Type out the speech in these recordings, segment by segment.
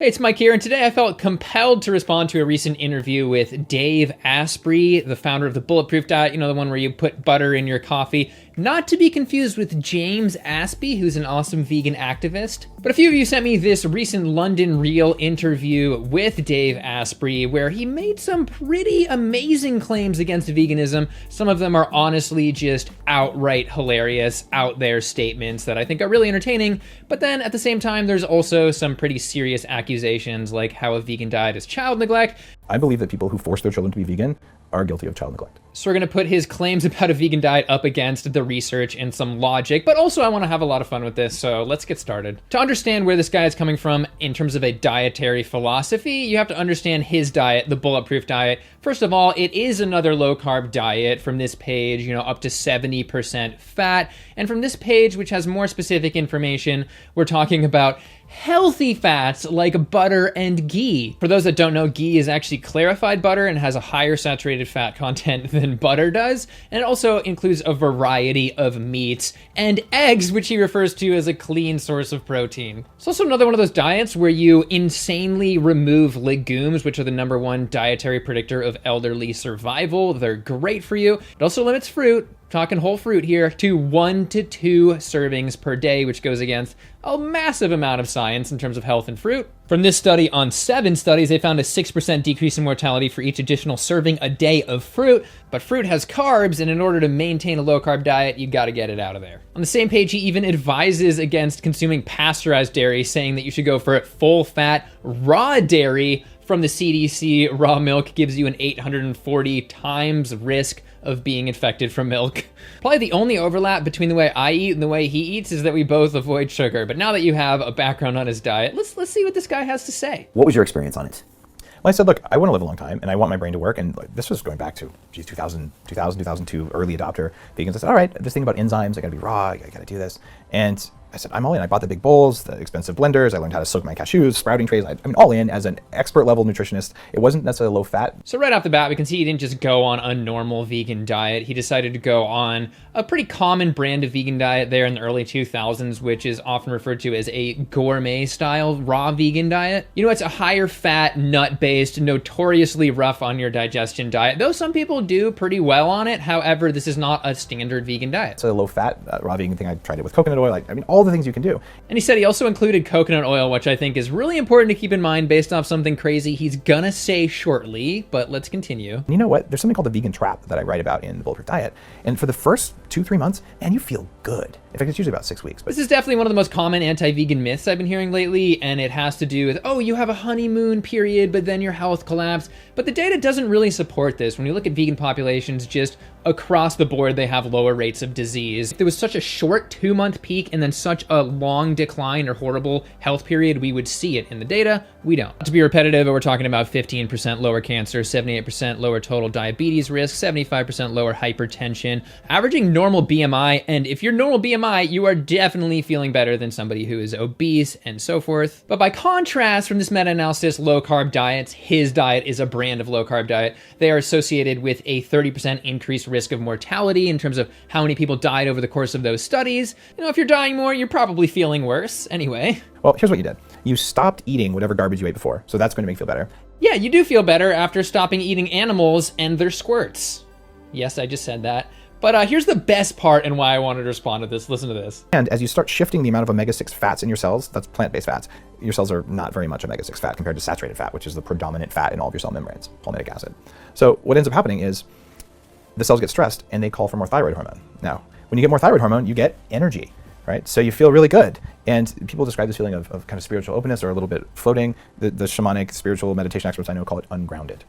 Hey, it's Mike here, and today I felt compelled to respond to a recent interview with Dave Asprey, the founder of the Bulletproof diet, the one where you put butter in your coffee. Not to be confused with James Asprey, who's an awesome vegan activist. But a few of you sent me this recent London Real interview with Dave Asprey, where he made some pretty amazing claims against veganism. Some of them are honestly just outright hilarious, out there statements that I think are really entertaining. But then at the same time, there's also some pretty serious accusations like how a vegan diet is child neglect. I believe that people who force their children to be vegan are guilty of child neglect. So we're going to put his claims about a vegan diet up against the research and some logic, but also I want to have a lot of fun with this, so let's get started. To understand where this guy is coming from in terms of a dietary philosophy, you have to understand his diet, the Bulletproof diet. First of all, it is another low-carb diet from this page, up to 70% fat. And from this page, which has more specific information, we're talking about healthy fats like butter and ghee. For those that don't know, ghee is actually clarified butter and has a higher saturated fat content than butter does. And it also includes a variety of meats and eggs, which he refers to as a clean source of protein. It's also another one of those diets where you insanely remove legumes, which are the #1 dietary predictor of elderly survival. They're great for you. It also limits fruit, talking whole fruit here, to 1 to 2 servings per day, which goes against a massive amount of science in terms of health and fruit. From this study on 7 studies, they found a 6% decrease in mortality for each additional serving a day of fruit. But fruit has carbs, and in order to maintain a low-carb diet, you gotta get it out of there. On the same page, he even advises against consuming pasteurized dairy, saying that you should go for full-fat raw dairy. From the CDC, raw milk gives you an 840 times risk of being infected from milk. Probably the only overlap between the way I eat and the way he eats is that we both avoid sugar. But now that you have a background on his diet, let's see what this guy has to say. What was your experience on it? Well, I said, look, I want to live a long time and I want my brain to work. And this was going back to, 2002, early adopter vegans. I said, all right, I'm just thinking about enzymes. I got to be raw. I got to do this. And I said, I'm all in. I bought the big bowls, the expensive blenders. I learned how to soak my cashews, sprouting trays. I mean, all in as an expert level nutritionist. It wasn't necessarily low fat. So right off the bat, we can see he didn't just go on a normal vegan diet. He decided to go on a pretty common brand of vegan diet there in the early 2000s, which is often referred to as a gourmet style raw vegan diet. It's a higher fat, nut-based, notoriously rough on your digestion diet, though some people do pretty well on it. However, this is not a standard vegan diet. It's a low fat, raw vegan thing. I tried it with coconut oil. All the things you can do. And he said he also included coconut oil, which I think is really important to keep in mind based off something crazy he's gonna say shortly, but let's continue. And you know what? There's something called the vegan trap that I write about in the Bulletproof diet. And for the first 2-3 months, man, you feel good. In fact, it's usually about 6 weeks. But this is definitely one of the most common anti-vegan myths I've been hearing lately, and it has to do with, you have a honeymoon period, but then your health collapsed. But the data doesn't really support this. When you look at vegan populations, just across the board, they have lower rates of disease. There was such a short 2-month peak and then such a long decline or horrible health period, we would see it in the data. We don't. To be repetitive, we're talking about 15% lower cancer, 78% lower total diabetes risk, 75% lower hypertension, averaging normal BMI. And if you're normal BMI, you are definitely feeling better than somebody who is obese and so forth. But by contrast, from this meta-analysis, low-carb diets, his diet is a brand of low-carb diet. They are associated with a 30% increased risk of mortality in terms of how many people died over the course of those studies. If you're dying more, you're probably feeling worse. Anyway. Well, here's what you did. You stopped eating whatever garbage you ate before. So that's going to make you feel better. Yeah, you do feel better after stopping eating animals and their squirts. Yes, I just said that. But here's the best part and why I wanted to respond to this. Listen to this. And as you start shifting the amount of omega-6 fats in your cells, that's plant-based fats, your cells are not very much omega-6 fat compared to saturated fat, which is the predominant fat in all of your cell membranes, palmitic acid. So what ends up happening is the cells get stressed and they call for more thyroid hormone. Now, when you get more thyroid hormone, you get energy, right? So you feel really good. And people describe this feeling of kind of spiritual openness or a little bit floating. The shamanic spiritual meditation experts I know call it ungrounded.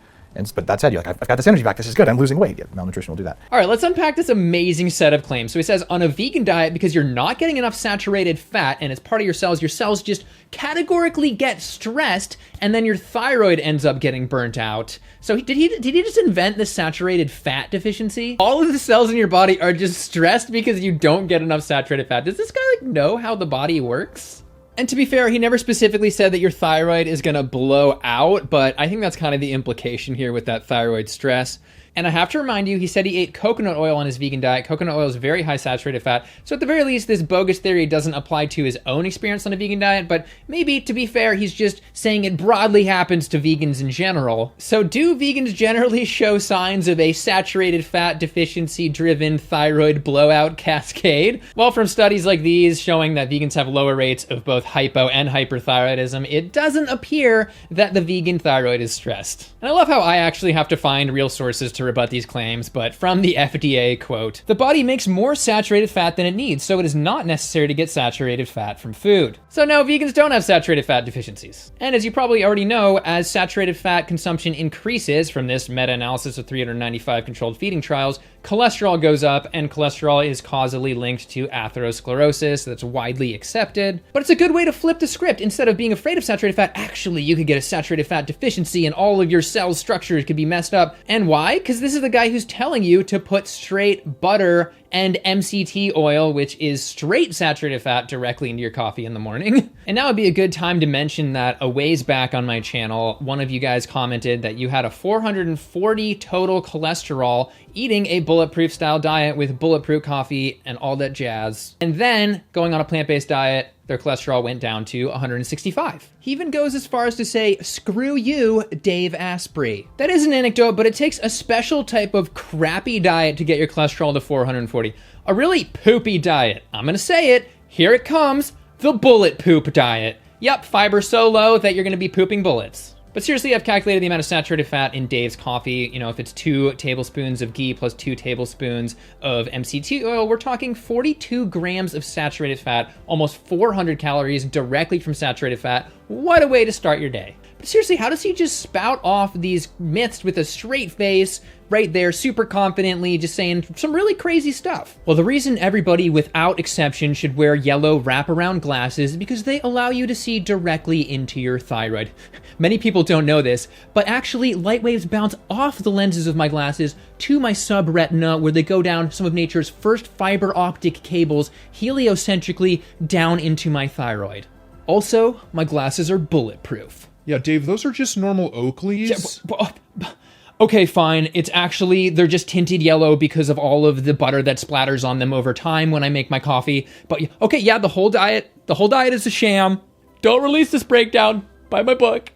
But that said, you're like, I've got this energy back. This is good. I'm losing weight. Yeah, malnutrition will do that. All right, let's unpack this amazing set of claims. So he says, on a vegan diet, because you're not getting enough saturated fat and it's part of your cells just categorically get stressed, and then your thyroid ends up getting burnt out. So did he just invent the saturated fat deficiency? All of the cells in your body are just stressed because you don't get enough saturated fat. Does this guy know how the body works? And to be fair, he never specifically said that your thyroid is gonna blow out, but I think that's kind of the implication here with that thyroid stress. And I have to remind you, he said he ate coconut oil on his vegan diet. Coconut oil is very high saturated fat. So at the very least, this bogus theory doesn't apply to his own experience on a vegan diet, but maybe, to be fair, he's just saying it broadly happens to vegans in general. So do vegans generally show signs of a saturated fat deficiency-driven thyroid blowout cascade? Well, from studies like these showing that vegans have lower rates of both hypo and hyperthyroidism, it doesn't appear that the vegan thyroid is stressed. And I love how I actually have to find real sources to rebut these claims, but from the FDA, quote, "The body makes more saturated fat than it needs, so it is not necessary to get saturated fat from food." So no, vegans don't have saturated fat deficiencies. And as you probably already know, as saturated fat consumption increases from this meta-analysis of 395 controlled feeding trials, cholesterol goes up, and cholesterol is causally linked to atherosclerosis. That's widely accepted. But it's a good way to flip the script. Instead of being afraid of saturated fat, actually, you could get a saturated fat deficiency and all of your cell structures could be messed up. And why? Because this is the guy who's telling you to put straight butter and MCT oil, which is straight saturated fat, directly into your coffee in the morning. And now would be a good time to mention that a ways back on my channel, one of you guys commented that you had a 440 total cholesterol eating a Bulletproof style diet with Bulletproof coffee and all that jazz. And then going on a plant-based diet, their cholesterol went down to 165. He even goes as far as to say, "Screw you, Dave Asprey." That is an anecdote, but it takes a special type of crappy diet to get your cholesterol to 440. A really poopy diet. I'm gonna say it. Here it comes. The bullet poop diet. Yep, fiber so low that you're gonna be pooping bullets. But seriously, I've calculated the amount of saturated fat in Dave's coffee. You know, if it's 2 tablespoons of ghee plus 2 tablespoons of MCT oil, we're talking 42 grams of saturated fat, almost 400 calories directly from saturated fat. What a way to start your day. But seriously, how does he just spout off these myths with a straight face right there, super confidently, just saying some really crazy stuff? Well, the reason everybody without exception should wear yellow wraparound glasses is because they allow you to see directly into your thyroid. Many people don't know this, but actually light waves bounce off the lenses of my glasses to my subretina, where they go down some of nature's first fiber optic cables heliocentrically down into my thyroid. Also, my glasses are bulletproof. Yeah, Dave, those are just normal Oakleys. Okay, fine. It's actually, they're just tinted yellow because of all of the butter that splatters on them over time when I make my coffee. But okay, yeah, the whole diet is a sham. Don't release this breakdown. Buy my book.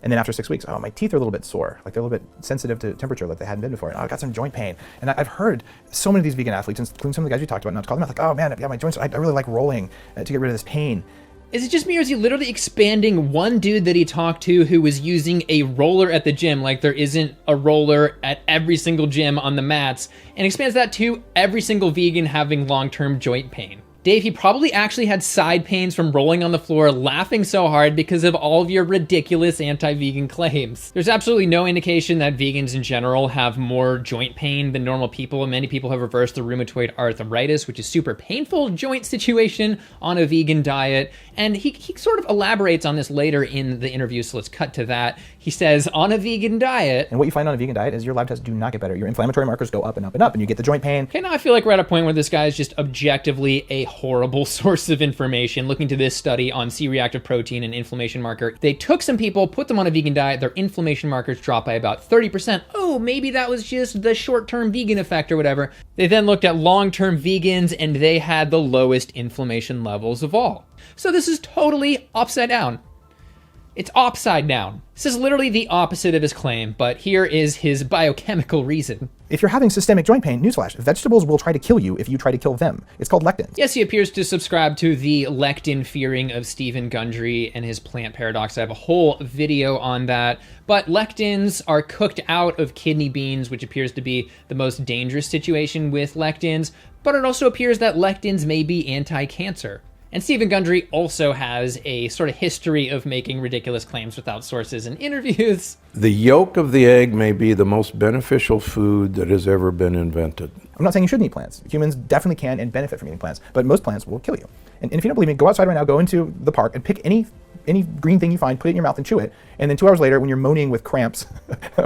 And then after 6 weeks, oh, my teeth are a little bit sore. Like they're a little bit sensitive to temperature like they hadn't been before. And, oh, I got some joint pain. And I've heard so many of these vegan athletes, including some of the guys we talked about, not to call them out, like, oh man, yeah, my joints, I really like rolling to get rid of this pain. Is it just me, or is he literally expanding one dude that he talked to who was using a roller at the gym, like there isn't a roller at every single gym on the mats, and expands that to every single vegan having long-term joint pain? Dave, he probably actually had side pains from rolling on the floor, laughing so hard because of all of your ridiculous anti-vegan claims. There's absolutely no indication that vegans in general have more joint pain than normal people. Many people have reversed the rheumatoid arthritis, which is super painful joint situation on a vegan diet. And he sort of elaborates on this later in the interview, so let's cut to that. He says, on a vegan diet... And what you find on a vegan diet is your lab tests do not get better. Your inflammatory markers go up and up and up, and you get the joint pain. Okay, now I feel like we're at a point where this guy is just objectively a horrible source of information. Looking to this study on C-reactive protein and inflammation marker, they took some people, put them on a vegan diet, their inflammation markers dropped by about 30%. Oh, maybe that was just the short-term vegan effect or whatever. They then looked at long-term vegans, and they had the lowest inflammation levels of all. So this is totally upside down. It's upside down. This is literally the opposite of his claim, but here is his biochemical reason. If you're having systemic joint pain, newsflash, vegetables will try to kill you if you try to kill them. It's called lectins. Yes, he appears to subscribe to the lectin fearing of Stephen Gundry and his plant paradox. I have a whole video on that. But lectins are cooked out of kidney beans, which appears to be the most dangerous situation with lectins. But it also appears that lectins may be anti-cancer. And Stephen Gundry also has a sort of history of making ridiculous claims without sources and interviews. The yolk of the egg may be the most beneficial food that has ever been invented. I'm not saying you shouldn't eat plants. Humans definitely can and benefit from eating plants, but most plants will kill you. And if you don't believe me, go outside right now, go into the park and pick any green thing you find, put it in your mouth and chew it. And then 2 hours later, when you're moaning with cramps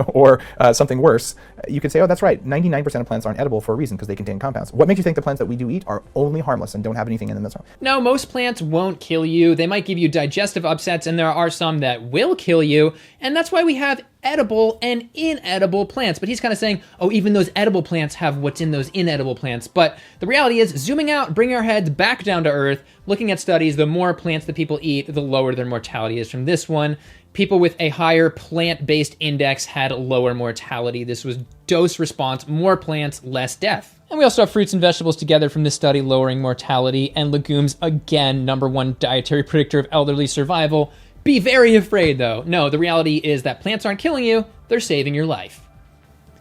or something worse, you could say, oh, that's right. 99% of plants aren't edible for a reason because they contain compounds. What makes you think the plants that we do eat are only harmless and don't have anything in them that's wrong? No, most plants won't kill you. They might give you digestive upsets, and there are some that will kill you. And that's why we have edible and inedible plants. But he's kind of saying, oh, even those edible plants have what's in those inedible plants. But the reality is, zooming out, bringing our heads back down to earth, looking at studies, the more plants that people eat, the lower their mortality is. From this one, people with a higher plant-based index had lower mortality. This was dose response, more plants, less death. And we also have fruits and vegetables together from this study lowering mortality, and legumes, again, #1 dietary predictor of elderly survival. Be very afraid, though. No, the reality is that plants aren't killing you, they're saving your life.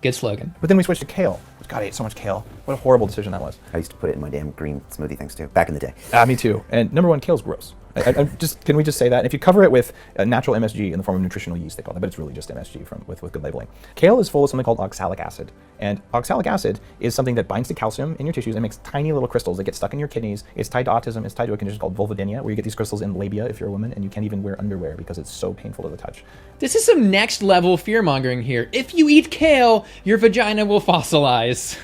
Good slogan. But then we switched to kale. God, I ate so much kale. What a horrible decision that was. I used to put it in my damn green smoothie things too, back in the day. Me too. And #1, kale's gross. Can we just say that? And if you cover it with natural MSG in the form of nutritional yeast, they call it, but it's really just MSG with good labeling. Kale is full of something called oxalic acid. And oxalic acid is something that binds to calcium in your tissues and makes tiny little crystals that get stuck in your kidneys. It's tied to autism. It's tied to a condition called Vulvodynia, where you get these crystals in labia if you're a woman, and you can't even wear underwear because it's so painful to the touch. This is some next level fear mongering here. If you eat kale, your vagina will fossilize.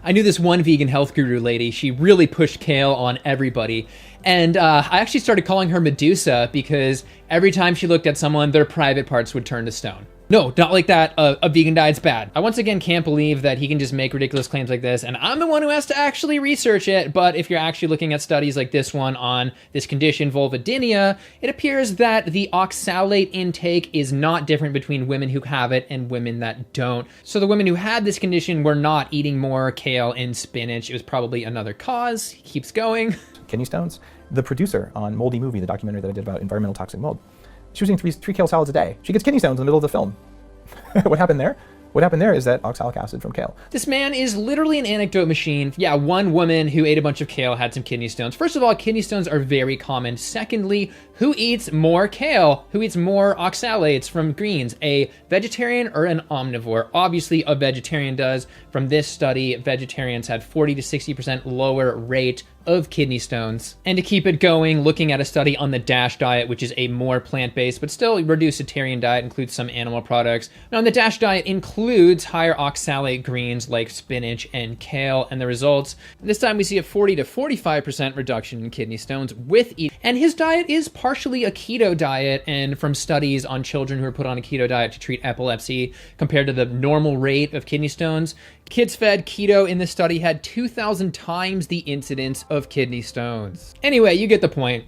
I knew this one vegan health guru lady. She really pushed kale on everybody. And I actually started calling her Medusa because every time she looked at someone, their private parts would turn to stone. No, not like that. A vegan diet's bad. I once again can't believe that he can just make ridiculous claims like this, and I'm the one who has to actually research it. But if you're actually looking at studies like this one on this condition, Vulvodynia, it appears that the oxalate intake is not different between women who have it and women that don't. So the women who had this condition were not eating more kale and spinach. It was probably another cause. He keeps going. Kidney stones. The producer on Moldy Movie, the documentary that I did about environmental toxic mold, she was eating three kale salads a day. She gets kidney stones in the middle of the film. What happened there? What happened there is that oxalic acid from kale. This man is literally an anecdote machine. Yeah, one woman who ate a bunch of kale had some kidney stones. First of all, kidney stones are very common. Secondly, who eats more kale? Who eats more oxalates from greens? A vegetarian or an omnivore? Obviously, a vegetarian does. From this study, vegetarians had 40 to 60% lower rate of kidney stones. And to keep it going, looking at a study on the DASH diet, which is a more plant-based but still reducitarian diet, includes some animal products. Now, the DASH diet includes higher oxalate greens like spinach and kale, and the results, this time we see a 40 to 45% reduction in kidney stones with eating. And his diet is partially a keto diet, and from studies on children who are put on a keto diet to treat epilepsy compared to the normal rate of kidney stones, kids fed keto in this study had 2,000 times the incidence of kidney stones. Anyway, you get the point.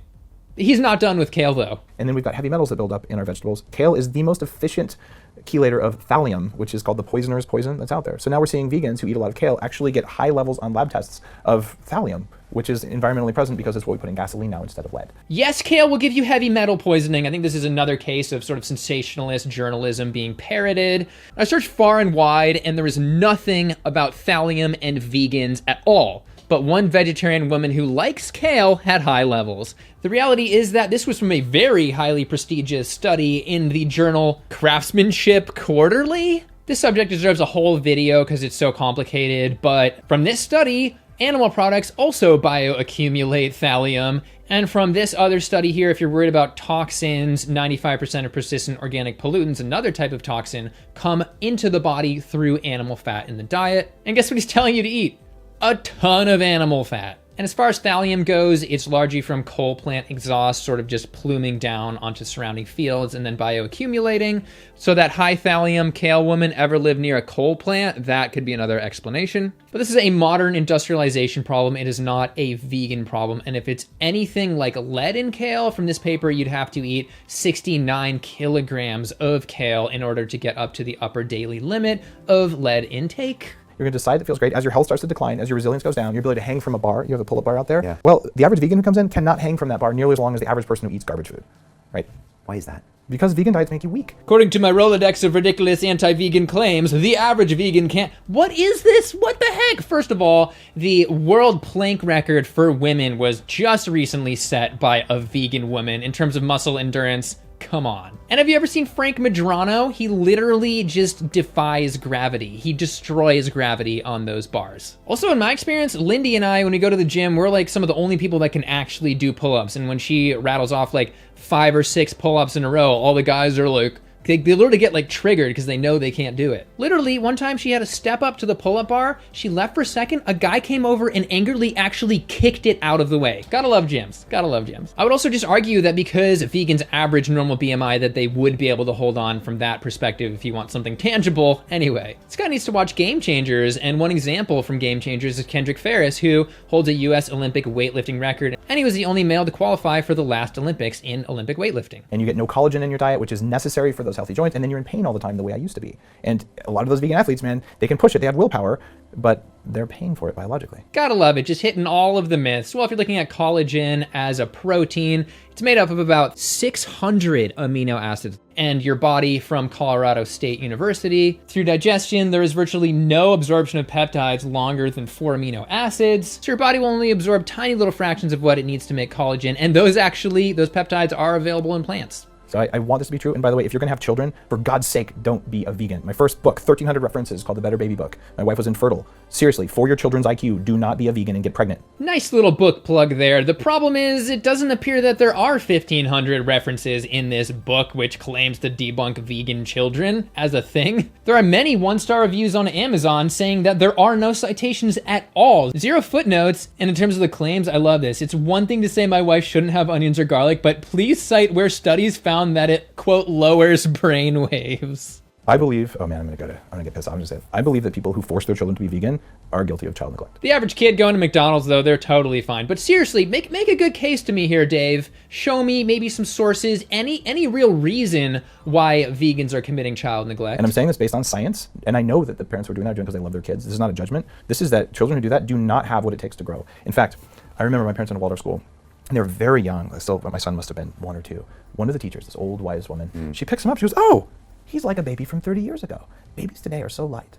He's not done with kale, though. And then we've got heavy metals that build up in our vegetables. Kale is the most efficient chelator of thallium, which is called the poisoner's poison that's out there. So now we're seeing vegans who eat a lot of kale actually get high levels on lab tests of thallium, which is environmentally present because it's what we put in gasoline now instead of lead. Yes, kale will give you heavy metal poisoning. I think this is another case of sort of sensationalist journalism being parroted. I searched far and wide, and there is nothing about thallium and vegans at all. But one vegetarian woman who likes kale had high levels. The reality is that this was from a very highly prestigious study in the journal Craftsmanship Quarterly. This subject deserves a whole video because it's so complicated, but from this study, animal products also bioaccumulate thallium. And from this other study here, if you're worried about toxins, 95% of persistent organic pollutants, another type of toxin, come into the body through animal fat in the diet. And guess what he's telling you to eat? A ton of animal fat. And as far as thallium goes, it's largely from coal plant exhaust, sort of just pluming down onto surrounding fields and then bioaccumulating. So that high thallium kale woman ever lived near a coal plant? That could be another explanation. But this is a modern industrialization problem. It is not a vegan problem. And if it's anything like lead in kale from this paper, you'd have to eat 69 kilograms of kale in order to get up to the upper daily limit of lead intake. You're going to decide that feels great. As your health starts to decline, as your resilience goes down, your ability to hang from a bar, you have a pull-up bar out there. Yeah. Well, the average vegan who comes in cannot hang from that bar nearly as long as the average person who eats garbage food, right? Why is that? Because vegan diets make you weak. According to my Rolodex of ridiculous anti-vegan claims, the average vegan can't... What is this? What the heck? First of all, the world plank record for women was just recently set by a vegan woman in terms of muscle endurance. Come on. And have you ever seen Frank Madrano? He literally just defies gravity. He destroys gravity on those bars. Also, in my experience, Lindy and I, when we go to the gym, we're like some of the only people that can actually do pull-ups. And when she rattles off like 5 or 6 pull-ups in a row, all the guys are like, They literally get like triggered because they know they can't do it. Literally, one time she had to step up to the pull-up bar. She left for a second. A guy came over and angrily actually kicked it out of the way. Gotta love gyms. Gotta love gyms. I would also just argue that because vegans average normal BMI, that they would be able to hold on from that perspective if you want something tangible. Anyway, this guy needs to watch Game Changers, and one example from Game Changers is Kendrick Ferris, who holds a US Olympic weightlifting record, and he was the only male to qualify for the last Olympics in Olympic weightlifting. And you get no collagen in your diet, which is necessary for those healthy joints, and then you're in pain all the time the way I used to be. And a lot of those vegan athletes, man, they can push it, they have willpower, but they're paying for it biologically. Gotta love it, just hitting all of the myths. Well, if you're looking at collagen as a protein, it's made up of about 600 amino acids. And your body, from Colorado State University, through digestion, there is virtually no absorption of peptides longer than 4 amino acids. So your body will only absorb tiny little fractions of what it needs to make collagen. And those peptides are available in plants. So I want this to be true. And by the way, if you're gonna have children, for God's sake, don't be a vegan. My first book, 1,300 references, called The Better Baby Book. My wife was infertile. Seriously, for your children's IQ, do not be a vegan and get pregnant. Nice little book plug there. The problem is, it doesn't appear that there are 1,500 references in this book which claims to debunk vegan children as a thing. There are many 1-star reviews on Amazon saying that there are no citations at all. 0 footnotes. And in terms of the claims, I love this. It's one thing to say my wife shouldn't have onions or garlic, but please cite where studies found that it, quote, lowers brain waves. I believe, oh man, I'm gonna get pissed off. I'm gonna say, I believe that people who force their children to be vegan are guilty of child neglect. The average kid going to McDonald's, though, they're totally fine. But seriously, make a good case to me here, Dave. Show me maybe some sources, any real reason why vegans are committing child neglect. And I'm saying this based on science, and I know that the parents who are doing that are doing it because they love their kids. This is not a judgment. This is that children who do that do not have what it takes to grow. In fact, I remember my parents went to Waldorf school, and they were very young. Still, my son must have been 1 or 2. One of the teachers, this old wise woman, she picks him up. She goes, "Oh, he's like a baby from 30 years ago. Babies today are so light.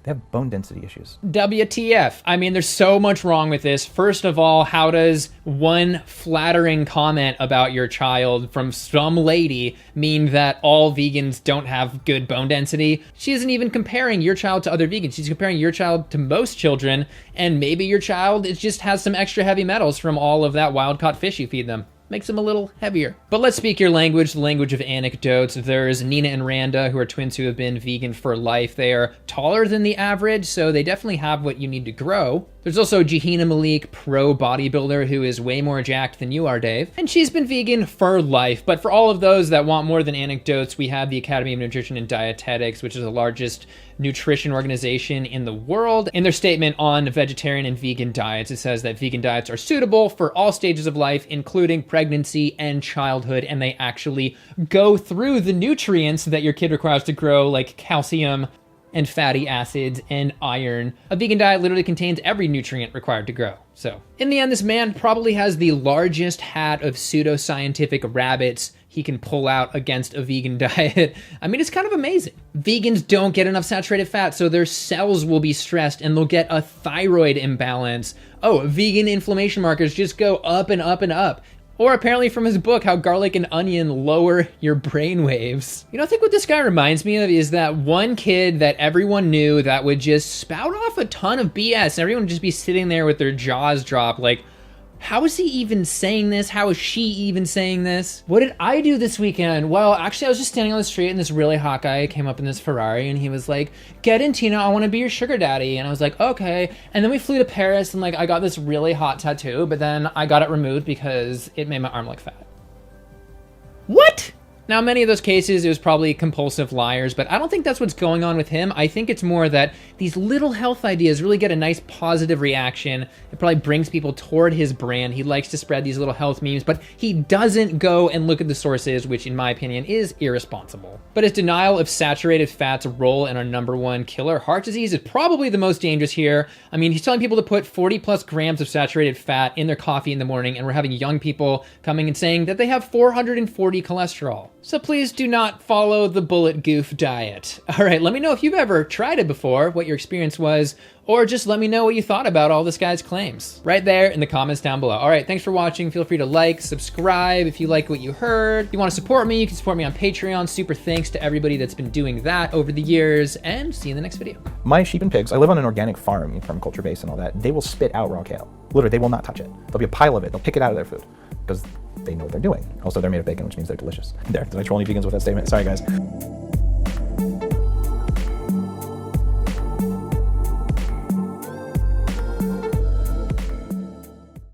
They have bone density issues." WTF. I mean, there's so much wrong with this. First of all, how does one flattering comment about your child from some lady mean that all vegans don't have good bone density? She isn't even comparing your child to other vegans. She's comparing your child to most children, and maybe your child just has some extra heavy metals from all of that wild-caught fish you feed them. Makes them a little heavier. But let's speak your language, the language of anecdotes. There's Nina and Randa, who are twins who have been vegan for life. They are taller than the average, so they definitely have what you need to grow. There's also Jahina Malik, pro bodybuilder, who is way more jacked than you are, Dave. And she's been vegan for life. But for all of those that want more than anecdotes, we have the Academy of Nutrition and Dietetics, which is the largest nutrition organization in the world. In their statement on vegetarian and vegan diets, it says that vegan diets are suitable for all stages of life, including pregnancy and childhood. And they actually go through the nutrients that your kid requires to grow, like calcium and fatty acids and iron. A vegan diet literally contains every nutrient required to grow. So in the end, this man probably has the largest hat of pseudoscientific rabbits he can pull out against a vegan diet. I mean, it's kind of amazing. Vegans don't get enough saturated fat, so their cells will be stressed and they'll get a thyroid imbalance. Oh, vegan inflammation markers just go up and up and up. Or apparently from his book, how garlic and onion lower your brain waves. You know, I think what this guy reminds me of is that one kid that everyone knew that would just spout off a ton of BS and everyone would just be sitting there with their jaws dropped like, how is he even saying this? How is she even saying this? What did I do this weekend? Well, actually, I was just standing on the street and this really hot guy came up in this Ferrari and he was like, "Get in, Tina, I want to be your sugar daddy." And I was like, "Okay." And then we flew to Paris and like I got this really hot tattoo, but then I got it removed because it made my arm look fat. What? Now, in many of those cases, it was probably compulsive liars, but I don't think that's what's going on with him. I think it's more that these little health ideas really get a nice positive reaction. It probably brings people toward his brand. He likes to spread these little health memes, but he doesn't go and look at the sources, which in my opinion is irresponsible. But his denial of saturated fat's role in our #1 killer, heart disease, is probably the most dangerous here. I mean, he's telling people to put 40 plus grams of saturated fat in their coffee in the morning, and we're having young people coming and saying that they have 440 cholesterol. So please do not follow the bullet goof diet. All right, let me know if you've ever tried it before, what your experience was, or just let me know what you thought about all this guy's claims right there in the comments down below. All right, thanks for watching. Feel free to like, subscribe if you like what you heard. If you want to support me, you can support me on Patreon. Super thanks to everybody that's been doing that over the years, and see you in the next video. My sheep and pigs, I live on an organic farm, permaculture base and all that. They will spit out raw kale. Literally, they will not touch it. There'll be a pile of it. They'll pick it out of their food because they know what they're doing. Also, they're made of bacon, which means they're delicious. There, did I troll any vegans with that statement? Sorry, guys.